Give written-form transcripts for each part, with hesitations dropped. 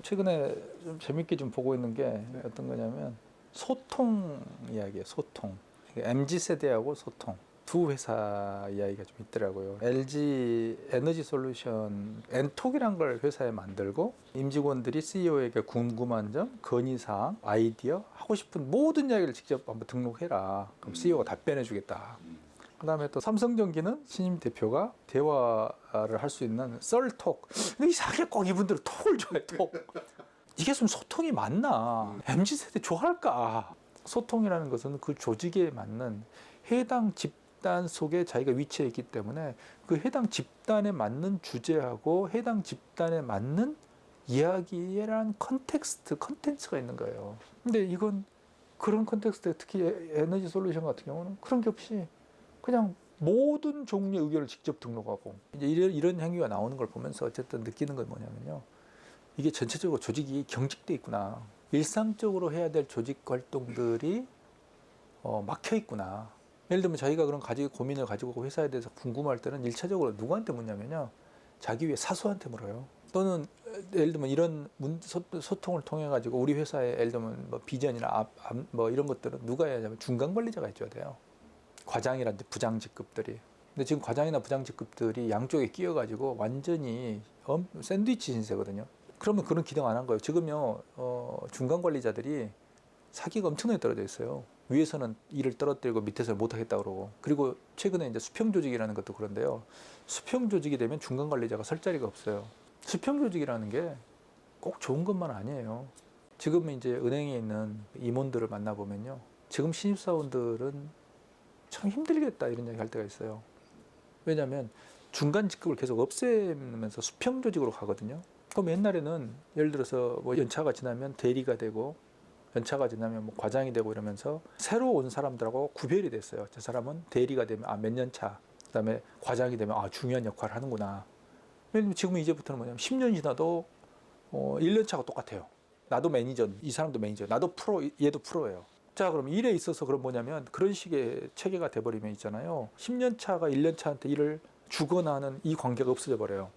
최근에 좀 재밌게 좀 보고 있는 게 어떤 거냐면 소통 이야기예요. 소통. MZ세대하고 소통. 두 회사 이야기가 좀 있더라고요. LG 에너지 솔루션 엔톡이란 걸 회사에 만들고 임직원들이 CEO에게 궁금한 점, 건의사항, 아이디어, 하고 싶은 모든 이야기를 직접 한번 등록해라. 그럼 CEO가 답변해 주겠다. 그 다음에 또 삼성전기는 신임 대표가 대화를 할 수 있는 썰톡. 이상하게 꼭 이분들은 톡을 좋아해, 톡. 이게 좀 소통이 맞나? MZ세대 좋아할까? 소통이라는 것은 그 조직에 맞는 해당 집단 속에 자기가 위치해 있기 때문에 그 해당 집단에 맞는 주제하고 해당 집단에 맞는 이야기란 컨텐츠가 있는 거예요. 근데 이건 그런 컨텍스트에 특히 에너지 솔루션 같은 경우는 그런 게 없이 그냥 모든 종류의 의견을 직접 등록하고 이제 이런 행위가 나오는 걸 보면서 어쨌든 느끼는 건 뭐냐면요. 이게 전체적으로 조직이 경직돼 있구나. 일상적으로 해야 될 조직 활동들이 막혀 있구나. 예를 들면 자기가 그런 고민을 가지고 회사에 대해서 궁금할 때는 일차적으로 누구한테 묻냐면요. 자기 위에 사수한테 물어요. 또는 예를 들면 이런 소통을 통해 가지고 우리 회사에 예를 들면 뭐 비전이나 뭐 이런 것들은 누가 해야 하냐면 중간 관리자가 해줘야 돼요. 과장이라든지 부장 직급들이. 근데 지금 과장이나 부장 직급들이 양쪽에 끼어가지고 완전히 샌드위치 신세거든요. 그러면 그런 기능 안 한 거예요. 지금요, 중간 관리자들이 사기가 엄청나게 떨어져 있어요. 위에서는 일을 떨어뜨리고 밑에서는 못하겠다 그러고. 그리고 최근에 이제 수평 조직이라는 것도 그런데요. 수평 조직이 되면 중간 관리자가 설 자리가 없어요. 수평 조직이라는 게 꼭 좋은 것만 아니에요. 지금 이제 은행에 있는 임원들을 만나보면요. 지금 신입사원들은 참 힘들겠다 이런 얘기 할 때가 있어요. 왜냐하면 중간 직급을 계속 없애면서 수평 조직으로 가거든요. 그럼 옛날에는 예를 들어서 뭐 연차가 지나면 대리가 되고 연차가 지나면 뭐 과장이 되고 이러면서 새로 온 사람들하고 구별이 됐어요. 저 사람은 대리가 되면 몇 년 차, 그다음에 과장이 되면 중요한 역할을 하는구나. 예를 들면 지금 이제부터는 뭐냐면 10년 지나도 1년 차가 똑같아요. 나도 매니저, 이 사람도 매니저, 나도 프로, 얘도 프로예요. 자, 그럼 일에 있어서 그럼 뭐냐면 그런 식의 체계가 돼버리면 있잖아요. 10년 차가 1년 차한테 일을 주거나 하는 이 관계가 없어져 버려요.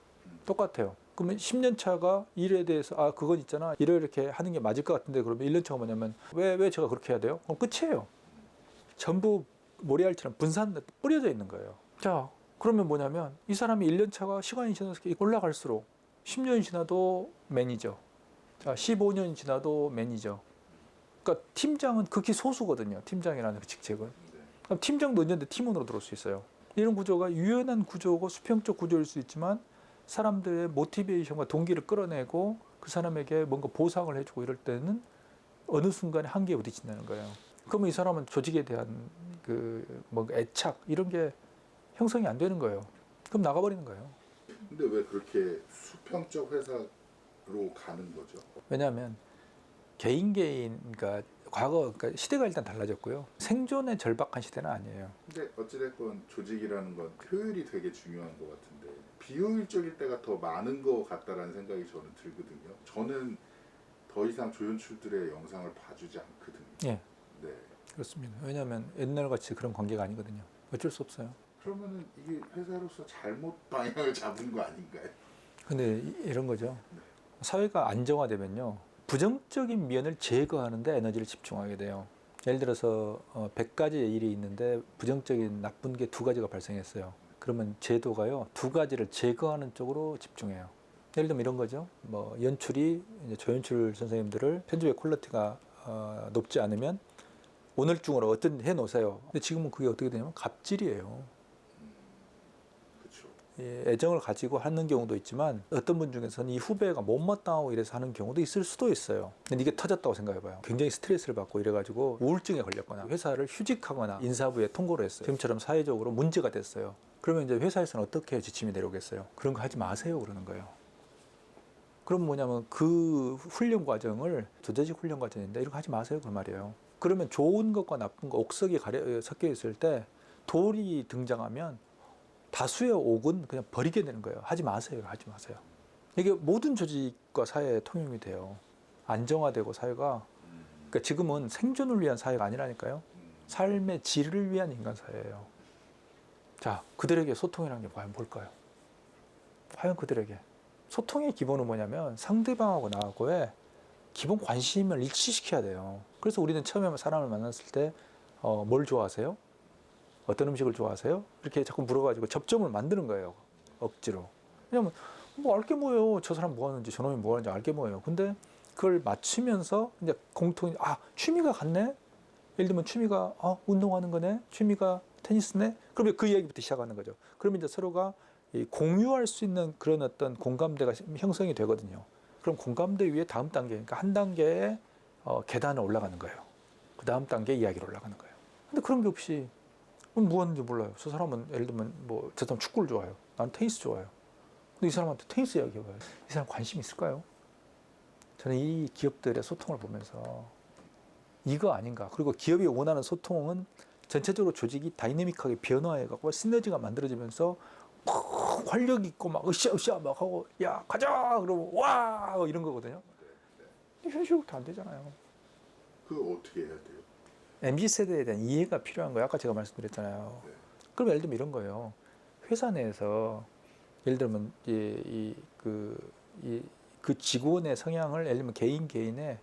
똑같아요. 그러면 10년 차가 일에 대해서 그건 있잖아. 이렇게 하는 게 맞을 것 같은데 그러면 1년 차가 뭐냐면 왜 제가 그렇게 해야 돼요? 그럼 끝이에요. 전부 모래알처럼 뿌려져 있는 거예요. 자, 그러면 뭐냐면 이 사람이 1년 차가 시간이 지나서 올라갈수록 10년이 지나도 매니저, 자, 15년이 지나도 매니저. 그러니까 팀장은 극히 소수거든요. 팀장이라는 그 직책은. 그럼 팀장도 언제든지 팀원으로 들어올 수 있어요. 이런 구조가 유연한 구조고 수평적 구조일 수 있지만 사람들의 모티베이션과 동기를 끌어내고 그 사람에게 뭔가 보상을 해주고 이럴 때는 어느 순간에 한계에 부딪힌다는 거예요. 그러면 이 사람은 조직에 대한 뭔가 애착 이런 게 형성이 안 되는 거예요. 그럼 나가버리는 거예요. 근데 왜 그렇게 수평적 회사로 가는 거죠? 왜냐하면 그러니까 그러니까 시대가 일단 달라졌고요. 생존의 절박한 시대는 아니에요. 근데 어찌됐건 조직이라는 건 효율이 되게 중요한 것 같은데 비효율적일 때가 더 많은 것 같다라는 생각이 저는 들거든요. 저는 더 이상 조연출들의 영상을 봐주지 않거든요. 예, 네. 그렇습니다. 왜냐하면 옛날같이 그런 관계가 아니거든요. 어쩔 수 없어요. 그러면은 이게 회사로서 잘못 방향을 잡은 거 아닌가요? 근데 이런 거죠. 사회가 안정화되면요. 부정적인 면을 제거하는 데 에너지를 집중하게 돼요. 예를 들어서 100가지의 일이 있는데 부정적인 나쁜 게 2가지가 발생했어요. 그러면 제도가요. 2가지를 제거하는 쪽으로 집중해요. 예를 들면 이런 거죠. 뭐 연출이 이제 조연출 선생님들을 편집의 퀄리티가 높지 않으면 오늘 중으로 어떤 해 놓으세요. 근데 지금은 그게 어떻게 되냐면 갑질이에요. 그렇죠. 애정을 가지고 하는 경우도 있지만 어떤 분 중에서는 이 후배가 못마땅하고 이래서 하는 경우도 있을 수도 있어요. 근데 이게 터졌다고 생각해봐요. 굉장히 스트레스를 받고 이래가지고 우울증에 걸렸거나 회사를 휴직하거나 인사부에 통보를 했어요. 지금처럼 사회적으로 문제가 됐어요. 그러면 이제 회사에서는 어떻게 지침이 내려오겠어요? 그런 거 하지 마세요 그러는 거예요. 그럼 뭐냐면 그 훈련 과정을 조직 훈련 과정인데 이런 거 하지 마세요 그 말이에요. 그러면 좋은 것과 나쁜 거 옥석이 섞여 있을 때 돌이 등장하면 다수의 옥은 그냥 버리게 되는 거예요. 하지 마세요. 하지 마세요. 이게 모든 조직과 사회에 통용이 돼요. 안정화되고 사회가. 그러니까 지금은 생존을 위한 사회가 아니라니까요. 삶의 질을 위한 인간 사회예요. 자, 그들에게 소통이라는 게 과연 뭘까요? 과연 그들에게 소통의 기본은 뭐냐면 상대방하고 나하고의 기본 관심을 일치시켜야 돼요. 그래서 우리는 처음에 사람을 만났을 때 뭘 좋아하세요? 어떤 음식을 좋아하세요? 이렇게 자꾸 물어가지고 접점을 만드는 거예요. 억지로. 왜냐면 뭐 알게 뭐예요. 저 사람 뭐 하는지 저놈이 뭐 하는지 알게 뭐예요. 근데 그걸 맞추면서 이제 공통 취미가 같네. 예를 들면 취미가 운동하는 거네. 취미가 테니스네. 그러면 그 이야기부터 시작하는 거죠. 그러면 이제 서로가 이 공유할 수 있는 그런 어떤 공감대가 형성이 되거든요. 그럼 공감대 위에 다음 단계, 그러니까 한 단계의 계단을 올라가는 거예요. 그 다음 단계 이야기로 올라가는 거예요. 근데 그런 게 없이 뭐 하는지 몰라요. 저 사람은 예를 들면 뭐 저 사람 축구를 좋아해요. 난 테니스 좋아해요. 근데 이 사람한테 테니스 이야기해봐요. 이 사람 관심 있을까요? 저는 이 기업들의 소통을 보면서 이거 아닌가. 그리고 기업이 원하는 소통은 전체적으로 조직이 다이내믹하게 변화해가고 시너지가 만들어지면서 막 활력 있고 막 으쌰으쌰 막 하고 야 가자 그러면 와 이런 거거든요. 근데 현실은 안 되잖아요. 그거 어떻게 해야 돼요? MZ 세대에 대한 이해가 필요한 거예요. 아까 제가 말씀드렸잖아요. 그럼 예를 들면 이런 거예요. 회사 내에서 예를 들면 그 직원의 성향을 예를 들면 개인의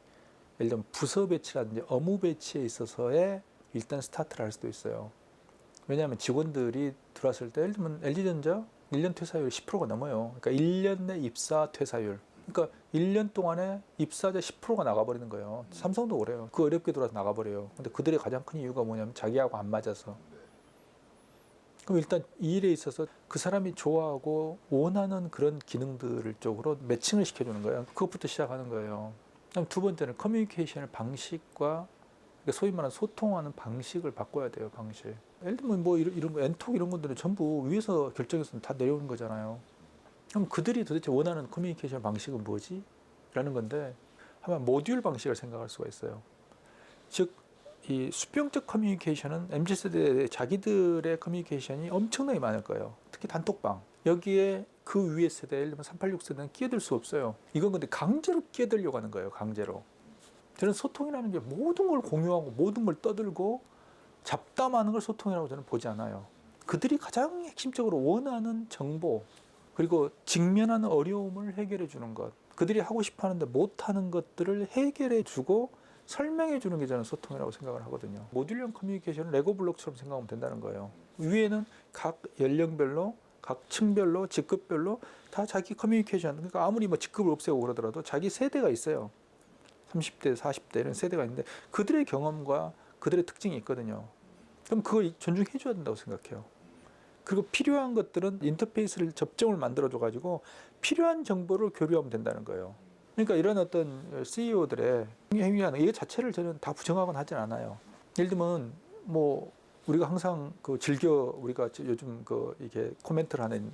예를 들면 부서 배치라든지 업무 배치에 있어서의 일단 스타트를 할 수도 있어요. 왜냐하면 직원들이 들어왔을 때 예를 들면 LG전자 1년 퇴사율이 10%가 넘어요. 그러니까 1년 내 입사 퇴사율. 그러니까 1년 동안에 입사자 10%가 나가버리는 거예요. 삼성도 그래요. 그 어렵게 들어와서 나가버려요. 근데 그들의 가장 큰 이유가 뭐냐면 자기하고 안 맞아서. 그럼 일단 이 일에 있어서 그 사람이 좋아하고 원하는 그런 기능들 쪽으로 매칭을 시켜주는 거예요. 그것부터 시작하는 거예요. 그다음 두 번째는 커뮤니케이션의 방식과 소위 말하는 소통하는 방식을 바꿔야 돼요. 방식. 예를 들면 뭐 이런 거 엔톡 이런 것들은 전부 위에서 결정해서 다 내려오는 거잖아요. 그럼 그들이 도대체 원하는 커뮤니케이션 방식은 뭐지? 라는 건데 한번 모듈 방식을 생각할 수가 있어요. 즉 이 수평적 커뮤니케이션은 MZ세대의 자기들의 커뮤니케이션이 엄청나게 많을 거예요. 특히 단톡방. 여기에 그 위에 세대, 예를 들면 386세대는 끼어들 수 없어요. 이건 근데 강제로 끼어들려고 하는 거예요. 강제로. 저는 소통이라는 게 모든 걸 공유하고 모든 걸 떠들고 잡담하는 걸 소통이라고 저는 보지 않아요. 그들이 가장 핵심적으로 원하는 정보 그리고 직면하는 어려움을 해결해 주는 것, 그들이 하고 싶어 하는데 못하는 것들을 해결해 주고 설명해 주는 게 저는 소통이라고 생각을 하거든요. 모듈형 커뮤니케이션을 레고 블록처럼 생각하면 된다는 거예요. 위에는 각 연령별로 각 층별로 직급별로 다 자기 커뮤니케이션, 그러니까 아무리 뭐 직급을 없애고 그러더라도 자기 세대가 있어요. 30대, 40대 이런 세대가 있는데 그들의 경험과 그들의 특징이 있거든요. 그럼 그걸 존중해 줘야 된다고 생각해요. 그리고 필요한 것들은 인터페이스를 접점을 만들어 줘 가지고 필요한 정보를 교류하면 된다는 거예요. 그러니까 이런 어떤 CEO들의 행위하는 이 자체를 저는 다 부정하거나 하진 않아요. 예를 들면 뭐 우리가 항상 그 즐겨 우리가 요즘 그 이게 코멘트를 하는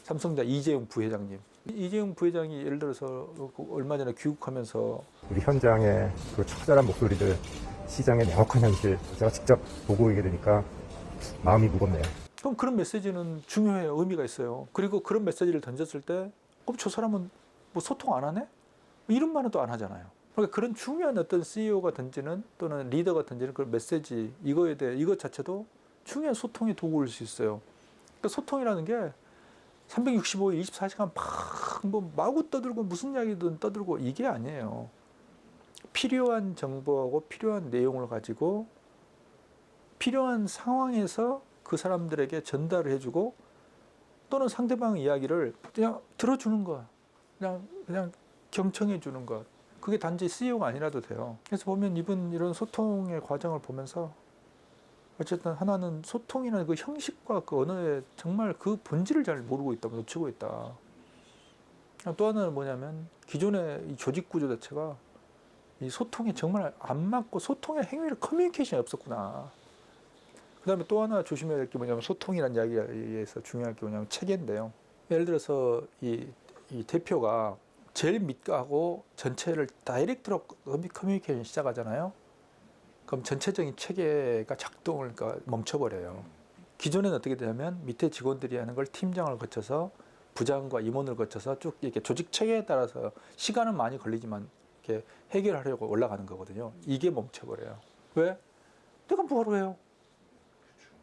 삼성전자 이재용 부회장님. 이재용 부회장이 예를 들어서 얼마 전에 귀국하면서 우리 현장의 그 처절한 목소리들, 시장의 명확한 현실 제가 직접 보고 오게 되니까 마음이 무겁네요. 그럼 그런 메시지는 중요해요. 의미가 있어요. 그리고 그런 메시지를 던졌을 때 저 사람은 뭐 소통 안 하네? 이런 말은 또 안 하잖아요. 그러니까 그런 중요한 어떤 CEO가 던지는 또는 리더가 던지는 그런 메시지 이거에 대해 이것 자체도 중요한 소통의 도구일 수 있어요. 그러니까 소통이라는 게 365일 24시간 막 마구 떠들고 무슨 이야기든 떠들고 이게 아니에요. 필요한 정보하고 필요한 내용을 가지고 필요한 상황에서 그 사람들에게 전달을 해주고 또는 상대방 이야기를 그냥 들어주는 것, 그냥 경청해 주는 것. 그게 단지 CEO가 아니라도 돼요. 그래서 보면 이런 소통의 과정을 보면서 어쨌든 하나는 소통이라는 그 형식과 그 언어의 정말 그 본질을 잘 모르고 있다, 놓치고 있다. 또 하나는 뭐냐면 기존의 이 조직 구조 자체가 이 소통에 정말 안 맞고 소통의 행위를 커뮤니케이션이 없었구나. 그 다음에 또 하나 조심해야 될 게 뭐냐면 소통이라는 이야기에서 중요한 게 뭐냐면 체계인데요. 예를 들어서 이 대표가 제일 밑하고 전체를 다이렉트로 커뮤니케이션 시작하잖아요. 그럼 전체적인 체계가 작동을 그러니까 멈춰버려요. 기존에는 어떻게 되냐면 밑에 직원들이 하는 걸 팀장을 거쳐서 부장과 임원을 거쳐서 쭉 이렇게 조직 체계에 따라서 시간은 많이 걸리지만 이렇게 해결하려고 올라가는 거거든요. 이게 멈춰버려요. 왜? 내가 뭐하러 해요?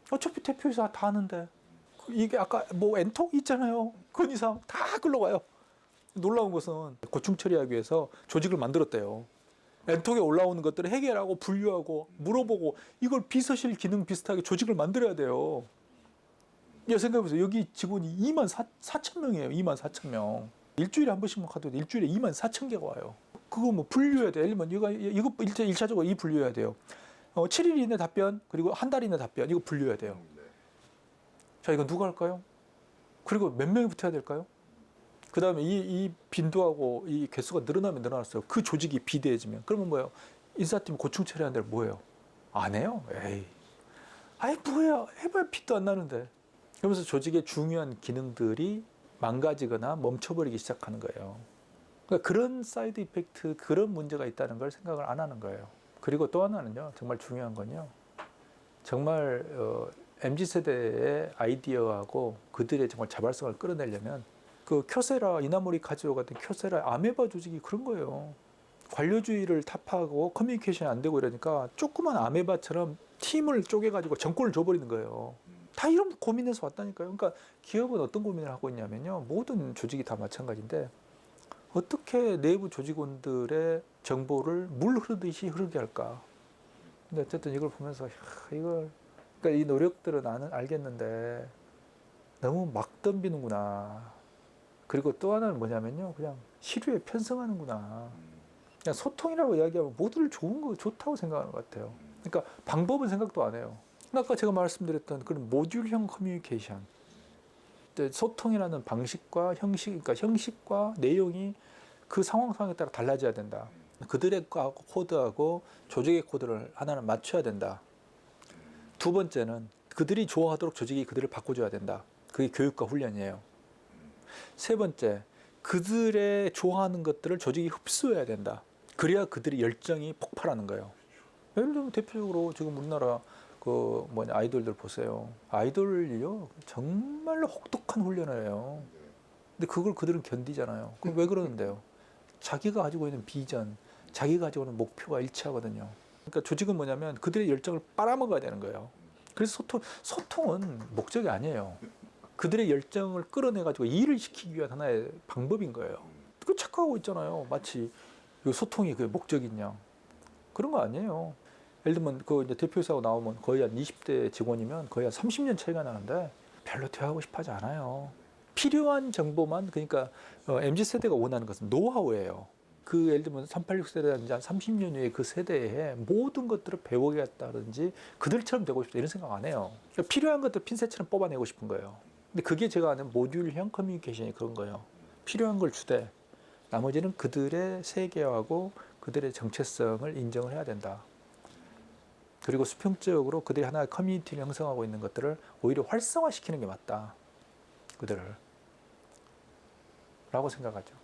어차피 대표이사 다 하는데 이게 아까 뭐 엔톡 있잖아요. 그 이상 다 끌러가요. 놀라운 것은 고충 처리하기 위해서 조직을 만들었대요. 엔톡에 올라오는 것들을 해결하고 분류하고 물어보고 이걸 비서실 기능 비슷하게 조직을 만들어야 돼요. 생각해보세요. 여기 직원이 2만 4천 명이에요. 2만 4천 명. 일주일에 한 번씩만 가도 일주일에 2만 4천 개가 와요. 그거 뭐 분류해야 돼. 예를 들면 이거 1차적으로 이 분류해야 돼요. 7일 이내 답변 그리고 한 달 이내 답변 이거 분류해야 돼요. 네. 자, 이거 누가 할까요? 그리고 몇 명이 붙어야 될까요? 그 다음에 이 빈도하고 이 개수가 늘어나면 늘어났어요. 그 조직이 비대해지면. 그러면 뭐예요? 인사팀 고충 처리하는 데를 뭐예요? 안 해요? 에이. 아이, 뭐야. 해봐야 빛도 안 나는데. 그러면서 조직의 중요한 기능들이 망가지거나 멈춰버리기 시작하는 거예요. 그러니까 그런 사이드 이펙트, 그런 문제가 있다는 걸 생각을 안 하는 거예요. 그리고 또 하나는요, 정말 중요한 건요, 정말 MZ세대의 아이디어하고 그들의 정말 자발성을 끌어내려면 그 쿄세라, 이나모리 카즈오 같은 쿄세라 아메바 조직이 그런 거예요. 관료주의를 타파하고 커뮤니케이션이 안 되고 이러니까 조그만 아메바처럼 팀을 쪼개가지고 정권을 줘버리는 거예요. 다 이런 고민에서 왔다니까요. 그러니까 기업은 어떤 고민을 하고 있냐면요. 모든 조직이 다 마찬가지인데 어떻게 내부 조직원들의 정보를 물 흐르듯이 흐르게 할까. 근데 어쨌든 이걸 보면서 그러니까 이 노력들은 나는 알겠는데 너무 막 덤비는구나. 그리고 또 하나는 뭐냐면요. 그냥 시류에 편승하는구나. 그냥 소통이라고 이야기하면 모두를 좋다고 생각하는 것 같아요. 그러니까 방법은 생각도 안 해요. 아까 제가 말씀드렸던 그런 모듈형 커뮤니케이션. 소통이라는 방식과 형식, 그러니까 형식과 내용이 그 상황에 따라 달라져야 된다. 그들의 코드하고 조직의 코드를 하나는 맞춰야 된다. 두 번째는 그들이 좋아하도록 조직이 그들을 바꿔줘야 된다. 그게 교육과 훈련이에요. 세 번째, 그들의 좋아하는 것들을 조직이 흡수해야 된다. 그래야 그들의 열정이 폭발하는 거예요. 예를 들면 대표적으로 지금 우리나라 아이돌들 보세요. 아이돌이요 정말로 혹독한 훈련을 해요. 근데 그걸 그들은 견디잖아요. 그럼 왜 그러는데요? 자기가 가지고 있는 비전, 자기가 가지고 있는 목표가 일치하거든요. 그러니까 조직은 뭐냐면 그들의 열정을 빨아먹어야 되는 거예요. 그래서 소통은 목적이 아니에요. 그들의 열정을 끌어내가지고 일을 시키기 위한 하나의 방법인 거예요. 그 착각하고 있잖아요. 마치 소통이 그 목적이냐. 그런 거 아니에요. 예를 들면 이제 대표이사가 나오면 거의 한 20대 직원이면 거의 한 30년 차이가 나는데 별로 대화하고 싶어 하지 않아요. 필요한 정보만, 그러니까 MZ세대가 원하는 것은 노하우예요. 예를 들면 386세대라든지 한 30년 후에 그 세대에 모든 것들을 배우겠다든지 그들처럼 되고 싶다 이런 생각 안 해요. 그러니까 필요한 것들 핀셋처럼 뽑아내고 싶은 거예요. 근데 그게 제가 아는 모듈형 커뮤니케이션이 그런 거예요. 필요한 걸 주되 나머지는 그들의 세계하고 그들의 정체성을 인정을 해야 된다. 그리고 수평적으로 그들이 하나의 커뮤니티를 형성하고 있는 것들을 오히려 활성화시키는 게 맞다. 그들을. 라고 생각하죠.